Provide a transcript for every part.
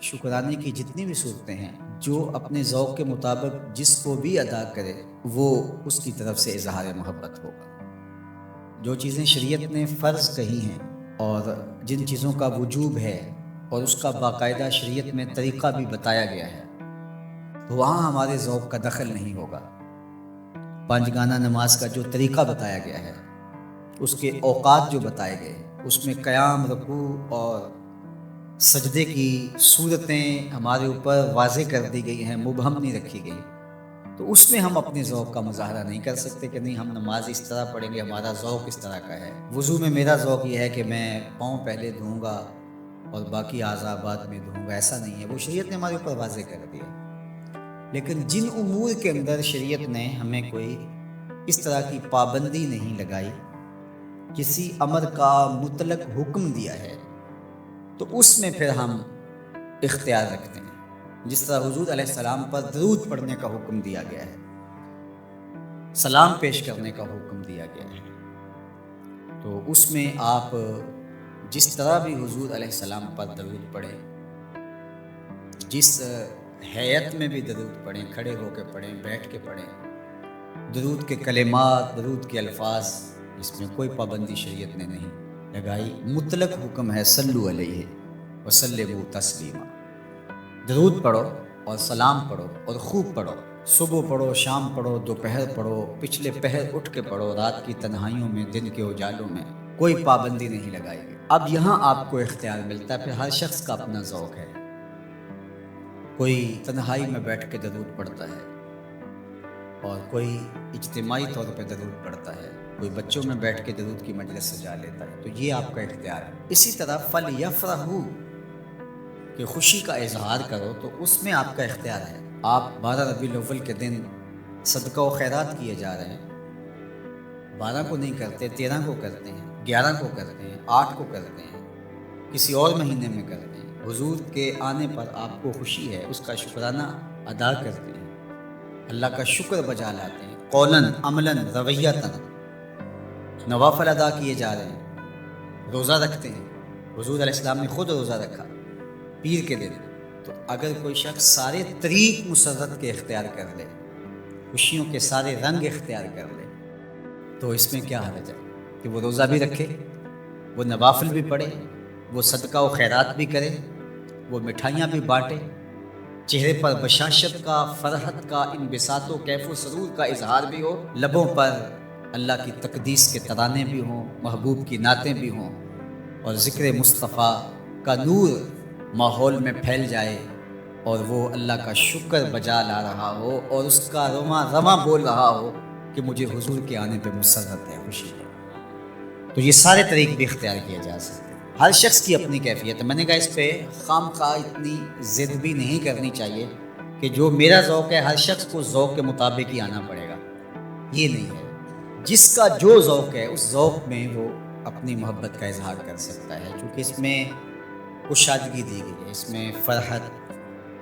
شکرانے کی جتنی بھی صورتیں ہیں، جو اپنے ذوق کے مطابق جس کو بھی ادا کرے وہ اس کی طرف سے اظہار محبت ہوگا۔ جو چیزیں شریعت نے فرض کہی ہیں اور جن چیزوں کا وجوب ہے اور اس کا باقاعدہ شریعت میں طریقہ بھی بتایا گیا ہے، تو وہاں ہمارے ذوق کا دخل نہیں ہوگا۔ پانچ گانا نماز کا جو طریقہ بتایا گیا ہے، اس کے اوقات جو بتائے گئے، اس میں قیام، رکوع اور سجدے کی صورتیں ہمارے اوپر واضح کر دی گئی ہیں، مبہم نہیں رکھی گئی، تو اس میں ہم اپنے ذوق کا مظاہرہ نہیں کر سکتے کہ نہیں ہم نماز اس طرح پڑھیں گے، ہمارا ذوق اس طرح کا ہے۔ وضو میں میرا ذوق یہ ہے کہ میں پاؤں پہلے دھوؤں گا اور باقی اعضاء بعد میں دھوؤں گا، ایسا نہیں ہے، وہ شریعت نے ہمارے اوپر واضح کر دیا۔ لیکن جن امور کے اندر شریعت نے ہمیں کوئی اس طرح کی پابندی نہیں لگائی، کسی امر کا مطلق حکم دیا ہے، تو اس میں پھر ہم اختیار رکھتے ہیں۔ جس طرح حضور علیہ السلام پر درود پڑھنے کا حکم دیا گیا ہے، سلام پیش کرنے کا حکم دیا گیا ہے، تو اس میں آپ جس طرح بھی حضور علیہ السلام پر درود پڑھیں، جس ہیئت میں بھی درود پڑھیں، کھڑے ہو کے پڑھیں، بیٹھ کے پڑھیں، درود کے کلمات، درود کے الفاظ، اس میں کوئی پابندی شریعت نے نہیں لگائی۔ مطلق حکم ہے صلو علیہ وسلموا تسلیما، درود پڑھو اور سلام پڑھو اور خوب پڑھو، صبح پڑھو، شام پڑھو، دوپہر پڑھو، پچھلے پہر اٹھ کے پڑھو، رات کی تنہائیوں میں، دن کے اجالوں میں، کوئی پابندی نہیں لگائی گئی۔ اب یہاں آپ کو اختیار ملتا ہے، پھر ہر شخص کا اپنا ذوق ہے۔ کوئی تنہائی میں بیٹھ کے درود پڑھتا ہے اور کوئی اجتماعی طور پہ درود پڑھتا ہے، کوئی بچوں میں بیٹھ کے درود کی مجلس سجا لیتا ہے، تو یہ آپ کا اختیار ہے۔ اسی طرح فَلْيَفْرَحُوا، کہ خوشی کا اظہار کرو، تو اس میں آپ کا اختیار ہے۔ آپ 12 ربیع الاول کے دن صدقہ و خیرات کیے جا رہے ہیں، 12 کو نہیں کرتے، 13 کو کرتے ہیں، 11 کو کرتے ہیں، 8 کو کرتے ہیں، کسی اور مہینے میں کرتے ہیں، حضور کے آنے پر آپ کو خوشی ہے، اس کا شکرانہ ادا کرتے ہیں، اللہ کا شکر بجا لاتے ہیں، قولاً، عملاً، رویتاً، نوافل ادا کیے جا رہے ہیں، روزہ رکھتے ہیں، حضور علیہ السلام نے خود روزہ رکھا پیر کے دن۔ تو اگر کوئی شخص سارے طریق مسرت کے اختیار کر لے، خوشیوں کے سارے رنگ اختیار کر لے، تو اس میں کیا حرج ہے کہ وہ روزہ بھی رکھے، وہ نوافل بھی پڑھے، وہ صدقہ و خیرات بھی کرے، وہ مٹھائیاں بھی بانٹے، چہرے پر بشاشت کا، فرحت کا، انبساط و کیف و سرور کا اظہار بھی ہو، لبوں پر اللہ کی تقدیس کے ترانے بھی ہوں، محبوب کی نعتیں بھی ہوں، اور ذکر مصطفیٰ کا نور ماحول میں پھیل جائے، اور وہ اللہ کا شکر بجا لا رہا ہو اور اس کا رواں رواں بول رہا ہو کہ مجھے حضور کے آنے پہ مسرت ہے، خوشی ہے، تو یہ سارے طریق بھی اختیار کیے جا سکتے ہیں۔ ہر شخص کی اپنی کیفیت ہے۔ میں نے کہا اس پہ خام خواہ اتنی ضد بھی نہیں کرنی چاہیے کہ جو میرا ذوق ہے ہر شخص کو ذوق کے مطابق ہی آنا پڑے گا، یہ نہیں ہے۔ جس کا جو ذوق ہے اس ذوق میں وہ اپنی محبت کا اظہار کر سکتا ہے، چونکہ اس میں کشادگی دی گئی ہے، اس میں فرحت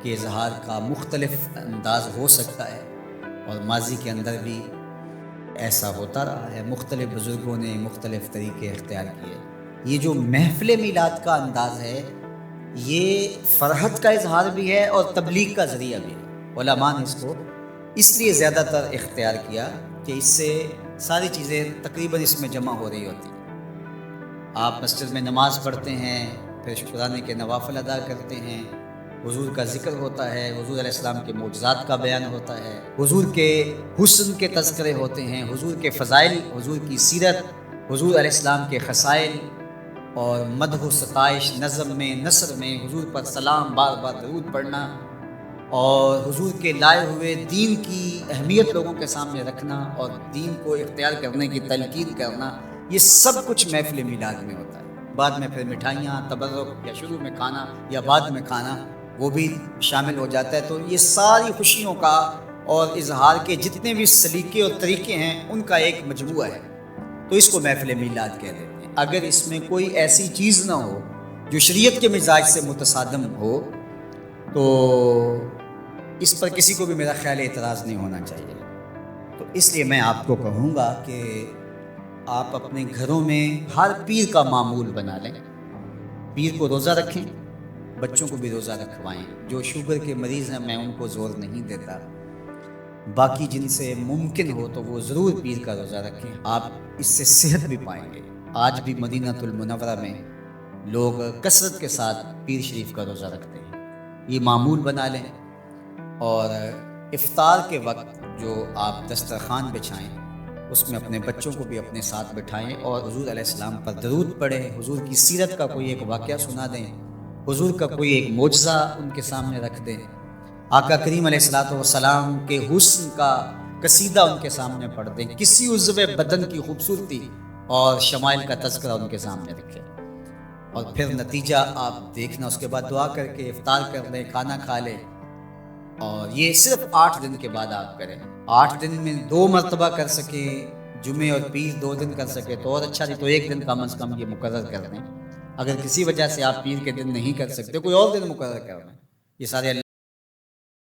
کے اظہار کا مختلف انداز ہو سکتا ہے، اور ماضی کے اندر بھی ایسا ہوتا رہا ہے، مختلف بزرگوں نے مختلف طریقے اختیار کیے۔ یہ جو محفل میلاد کا انداز ہے، یہ فرحت کا اظہار بھی ہے اور تبلیغ کا ذریعہ بھی ہے۔ علماء نے اس کو اس لیے زیادہ تر اختیار کیا کہ اس سے ساری چیزیں تقریباً اس میں جمع ہو رہی ہوتی ہیں۔ آپ مسجد میں نماز پڑھتے ہیں، پھر شکرانے کے نوافل ادا کرتے ہیں، حضور کا ذکر ہوتا ہے، حضور علیہ السلام کے معجزات کا بیان ہوتا ہے، حضور کے حسن کے تذکرے ہوتے ہیں، حضور کے فضائل، حضور کی سیرت، حضور علیہ السلام کے خصائل، اور مدح و ستائش، نظم میں، نثر میں حضور پر سلام، بار بار درود پڑھنا، اور حضور کے لائے ہوئے دین کی اہمیت لوگوں کے سامنے رکھنا اور دین کو اختیار کرنے کی تلقین کرنا، یہ سب کچھ محفل میلاد میں ہوتا ہے۔ بعد میں پھر مٹھائیاں، تبرک، یا شروع میں کھانا یا بعد میں کھانا، وہ بھی شامل ہو جاتا ہے۔ تو یہ ساری خوشیوں کا اور اظہار کے جتنے بھی سلیقے اور طریقے ہیں ان کا ایک مجموعہ ہے، تو اس کو محفل میلاد کہہ دیتے ہیں۔ اگر اس میں کوئی ایسی چیز نہ ہو جو شریعت کے مزاج سے متصادم ہو تو اس پر کسی کو بھی میرا خیال اعتراض نہیں ہونا چاہیے۔ تو اس لیے میں آپ کو کہوں گا کہ آپ اپنے گھروں میں ہر پیر کا معمول بنا لیں، پیر کو روزہ رکھیں، بچوں کو بھی روزہ رکھوائیں. جو شوگر کے مریض ہیں میں ان کو زور نہیں دیتا, باقی جن سے ممکن ہو تو وہ ضرور پیر کا روزہ رکھیں, آپ اس سے صحت بھی پائیں گے. آج بھی مدینہ المنورہ میں لوگ کثرت کے ساتھ پیر شریف کا روزہ رکھتے ہیں. یہ معمول بنا لیں, اور افطار کے وقت جو آپ دسترخوان بچھائیں اس میں اپنے بچوں کو بھی اپنے ساتھ بٹھائیں اور حضور علیہ السلام پر درود پڑھیں. حضور کی سیرت کا کوئی ایک واقعہ سنا دیں, حضور کا کوئی ایک معجزہ ان کے سامنے رکھ دیں, آقا کریم علیہ الصلوۃ والسلام کے حسن کا قصیدہ ان کے سامنے پڑھ دیں, کسی عضو بدن کی خوبصورتی اور شمائل کا تذکرہ ان کے سامنے رکھیں, اور پھر نتیجہ آپ دیکھنا. اس کے بعد دعا کر کے افطار کر لیں, کھانا کھا لیں, اور یہ صرف 8 دن کے بعد آپ کریں. 8 دن میں 2 مرتبہ کر سکیں, جمعے اور پیر 2 دن کر سکے تو اور اچھا, نہیں تو 1 دن کم از کم یہ مقرر کر دیں. اگر کسی وجہ سے آپ پیر کے دن نہیں کر سکتے, کوئی اور دن مقرر کر دیں. یہ سارے